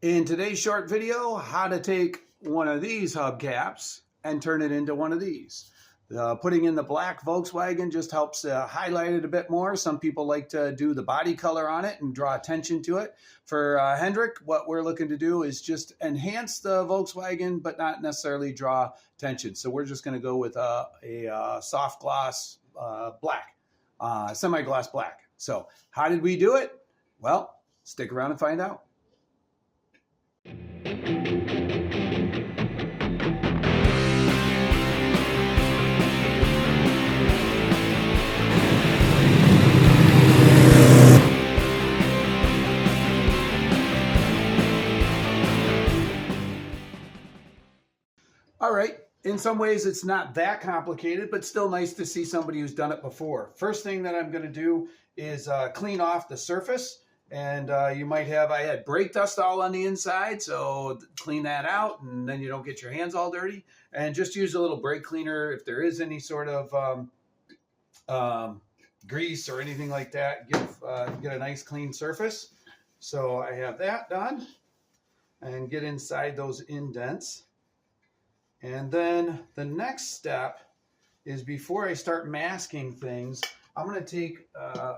In today's short video, how to take one of these hubcaps and turn it into one of these. Putting in the black Volkswagen just helps highlight it a bit more. Some people like to do the body color on it and draw attention to it. For Hendrik, what we're looking to do is just enhance the Volkswagen, but not necessarily draw attention. So we're just going to go with a soft gloss black, semi-gloss black. So how did we do it? Well, stick around and find out. All right, in some ways it's not that complicated, but still nice to see somebody who's done it before. First thing that I'm going to do is clean off the surface. And you might have, I had brake dust all on the inside, so clean that out and then you don't get your hands all dirty. And just use a little brake cleaner if there is any sort of grease or anything like that. Get a nice clean surface. So I have that done and get inside those indents. And then the next step is before I start masking things, I'm going to take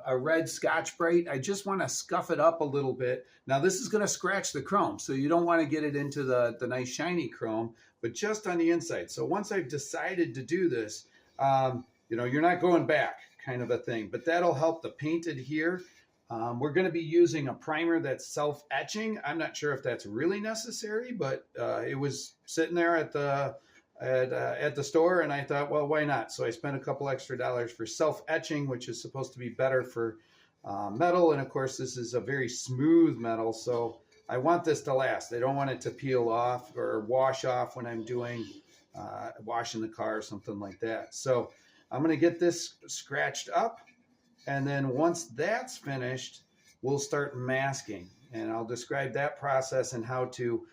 a red Scotch-Brite. I just want to scuff it up a little bit. Now this is going to scratch the chrome, so you don't want to get it into the nice shiny chrome, but just on the inside. So once I've decided to do this, you're not going back kind of a thing, but that'll help the paint adhere. We're going to be using a primer that's self-etching. I'm not sure if that's really necessary, but it was sitting there at the store, and I thought, well, why not? So I spent a couple extra dollars for self-etching, which is supposed to be better for metal. And of course, this is a very smooth metal, so I want this to last. I don't want it to peel off or wash off when I'm doing washing the car or something like that. So I'm going to get this scratched up. And then once that's finished, we'll start masking. And I'll describe that process and how to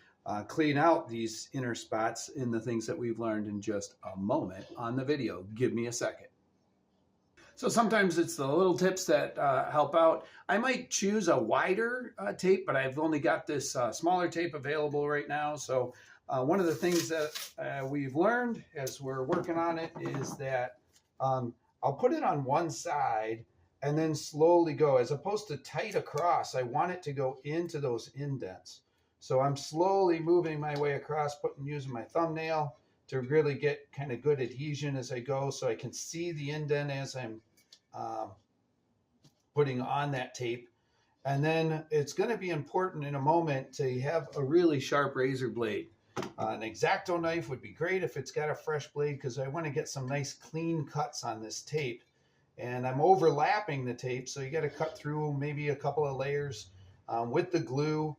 clean out these inner spots in the things that we've learned in just a moment on the video. Give me a second. So sometimes it's the little tips that help out. I might choose a wider tape, but I've only got this smaller tape available right now. So one of the things that we've learned as we're working on it is that I'll put it on one side and then slowly go, as opposed to tight across. I want it to go into those indents. So I'm slowly moving my way across, using my thumbnail to really get kind of good adhesion as I go, so I can see the indent as I'm putting on that tape. And then it's going to be important in a moment to have a really sharp razor blade. An X-Acto knife would be great if it's got a fresh blade, because I want to get some nice clean cuts on this tape. And I'm overlapping the tape, so you got to cut through maybe a couple of layers with the glue.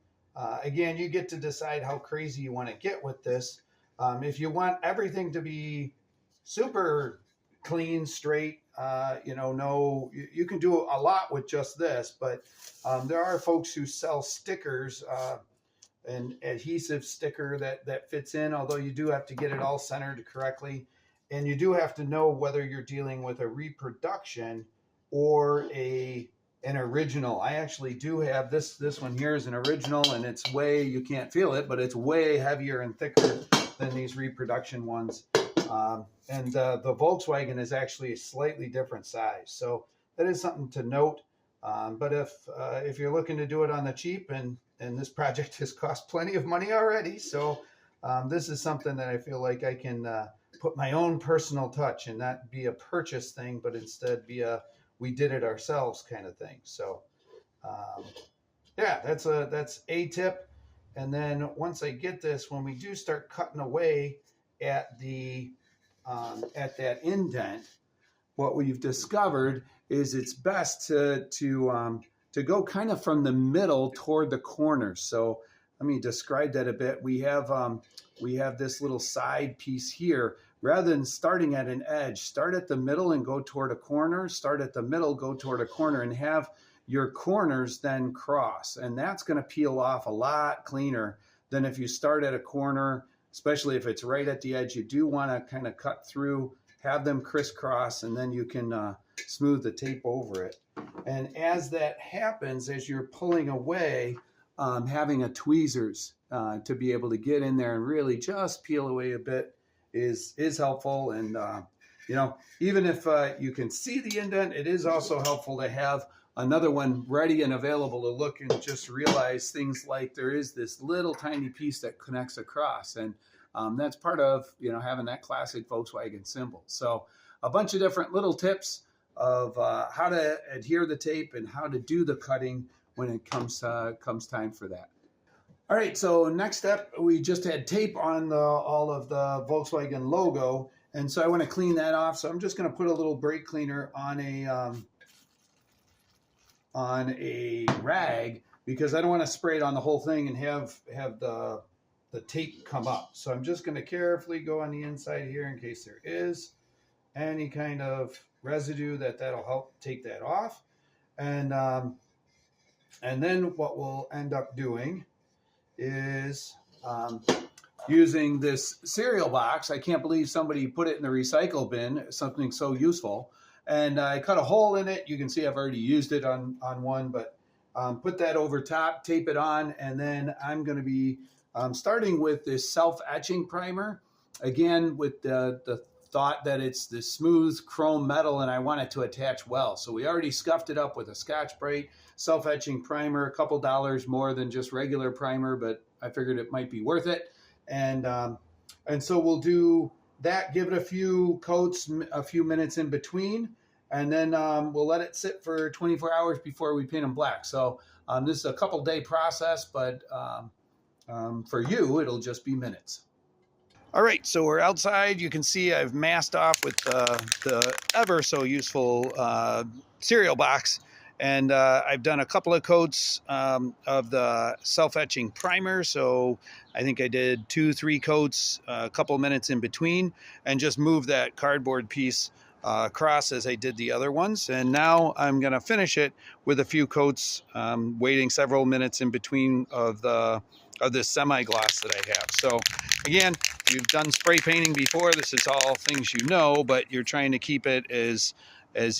Again, you get to decide how crazy you want to get with this. If you want everything to be super clean, straight, you can do a lot with just this, but there are folks who sell stickers, an adhesive sticker that fits in, although you do have to get it all centered correctly. And you do have to know whether you're dealing with a reproduction or an original. I actually do have this one here is an original, and it's you can't feel it, but it's way heavier and thicker than these reproduction ones. And the Volkswagen is actually a slightly different size. So that is something to note. But if you're looking to do it on the cheap, and this project has cost plenty of money already, so this is something that I feel like I can put my own personal touch and not be a purchase thing, but instead be a we did it ourselves kind of thing. So yeah, that's a tip. And then once I get this, when we do start cutting away at that indent, what we've discovered is it's best to go kind of from the middle toward the corners. So let me describe that a bit. We have this little side piece here. Rather than starting at an edge, start at the middle and go toward a corner, start at the middle, go toward a corner, and have your corners then cross. And that's going to peel off a lot cleaner than if you start at a corner, especially if it's right at the edge. You do want to kind of cut through, have them crisscross, and then you can smooth the tape over it. And as that happens, as you're pulling away, having a tweezers to be able to get in there and really just peel away a bit is helpful. And even if you can see the indent, it is also helpful to have another one ready and available to look and just realize things like there is this little tiny piece that connects across, and that's part of having that classic Volkswagen symbol. So a bunch of different little tips of how to adhere the tape and how to do the cutting when it comes time for that. All right, so next step, we just had tape on all of the Volkswagen logo, and so I want to clean that off. So I'm just going to put a little brake cleaner on a rag, because I don't want to spray it on the whole thing and have the tape come up. So I'm just going to carefully go on the inside here in case there is any kind of residue that'll help take that off. And then what we'll end up doing is using this cereal box. I can't believe somebody put it in the recycle bin, something so useful. And I cut a hole in it. You can see I've already used it on one, but put that over top, tape it on, and then I'm going to be starting with this self-etching primer. Again, with the thought that it's this smooth chrome metal and I want it to attach well. So we already scuffed it up with a Scotch-Brite self-etching primer, a couple dollars more than just regular primer, but I figured it might be worth it. And so we'll do that, give it a few coats, a few minutes in between, and then we'll let it sit for 24 hours before we paint them black. So this is a couple day process, but for you, it'll just be minutes. All right, so we're outside. You can see I've masked off with the ever so useful cereal box. And I've done a couple of coats of the self-etching primer. So I think I did 2-3 coats, a couple minutes in between, and just moved that cardboard piece across as I did the other ones. And now I'm going to finish it with a few coats, waiting several minutes in between of this semi-gloss that I have. So again, you've done spray painting before. This is all things you know, but you're trying to keep it as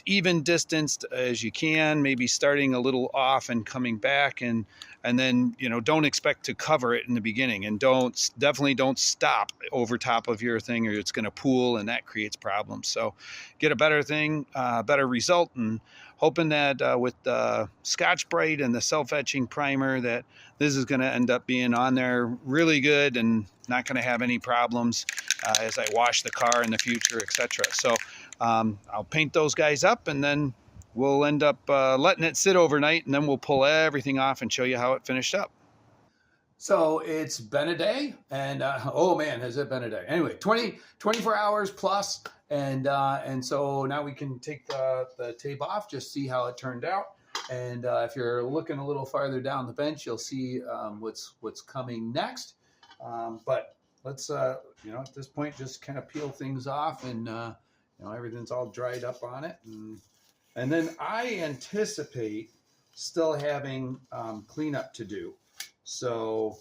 even distanced as you can, maybe starting a little off and coming back, and then don't expect to cover it in the beginning, and definitely don't stop over top of your thing, or it's going to pool and that creates problems. So get a better thing, better result, and hoping that with the Scotch-Brite and the self-etching primer that this is going to end up being on there really good and not going to have any problems as I wash the car in the future, etc. So I'll paint those guys up, and then we'll end up letting it sit overnight, and then we'll pull everything off and show you how it finished up. So it's been a day, and oh man, has it been a day. Anyway, 24 hours plus, and so now we can take the tape off, just see how it turned out. And if you're looking a little farther down the bench, you'll see what's coming next. But let's at this point just kind of peel things off, and everything's all dried up on it, and then I anticipate still having cleanup to do. So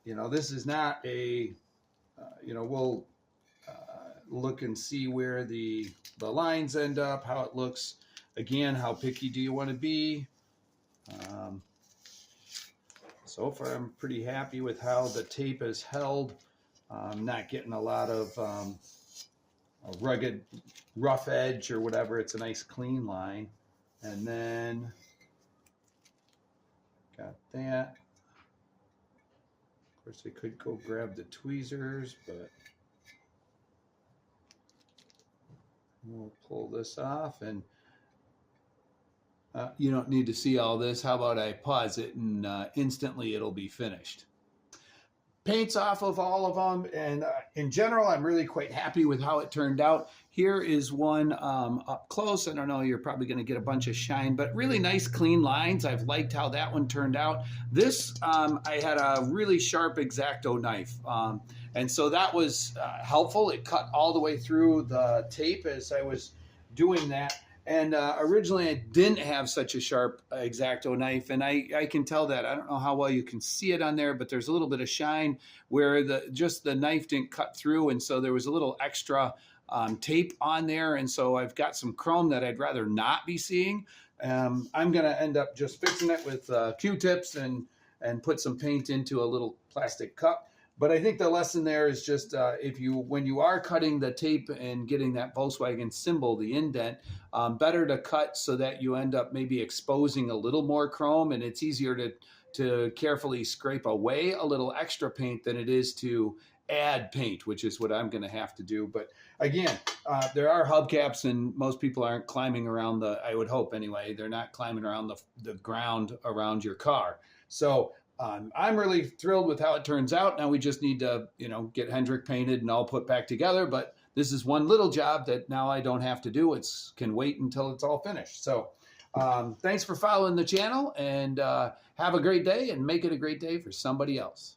this is not a we'll look and see where the lines end up, how it looks. Again, how picky do you want to be? So far I'm pretty happy with how the tape is held. I'm not getting a lot of a rugged rough edge or whatever. It's a nice clean line. And then got that. Of course I could go grab the tweezers, but we'll pull this off. And you don't need to see all this. How about I pause it, and instantly it'll be finished. Paints off of all of them, and in general I'm really quite happy with how it turned out. Here is one up close. I don't know, you're probably going to get a bunch of shine, but really nice clean lines. I've liked how that one turned out. This I had a really sharp X-Acto knife, and so that was helpful. It cut all the way through the tape as I was doing that. And originally I didn't have such a sharp X-Acto knife, and I can tell that. I don't know how well you can see it on there, but there's a little bit of shine where the knife didn't cut through, and so there was a little extra tape on there, and so I've got some chrome that I'd rather not be seeing. I'm going to end up just fixing it with Q-tips and and put some paint into a little plastic cup. But I think the lesson there is just when you are cutting the tape and getting that Volkswagen symbol, the indent, better to cut so that you end up maybe exposing a little more chrome, and it's easier to carefully scrape away a little extra paint than it is to add paint, which is what I'm going to have to do. But again, there are hubcaps, and most people aren't climbing around I would hope anyway, they're not climbing around the ground around your car. So I'm really thrilled with how it turns out. Now we just need to, get Hendrick painted and all put back together. But this is one little job that now I don't have to do. Can wait until it's all finished. So thanks for following the channel, and have a great day, and make it a great day for somebody else.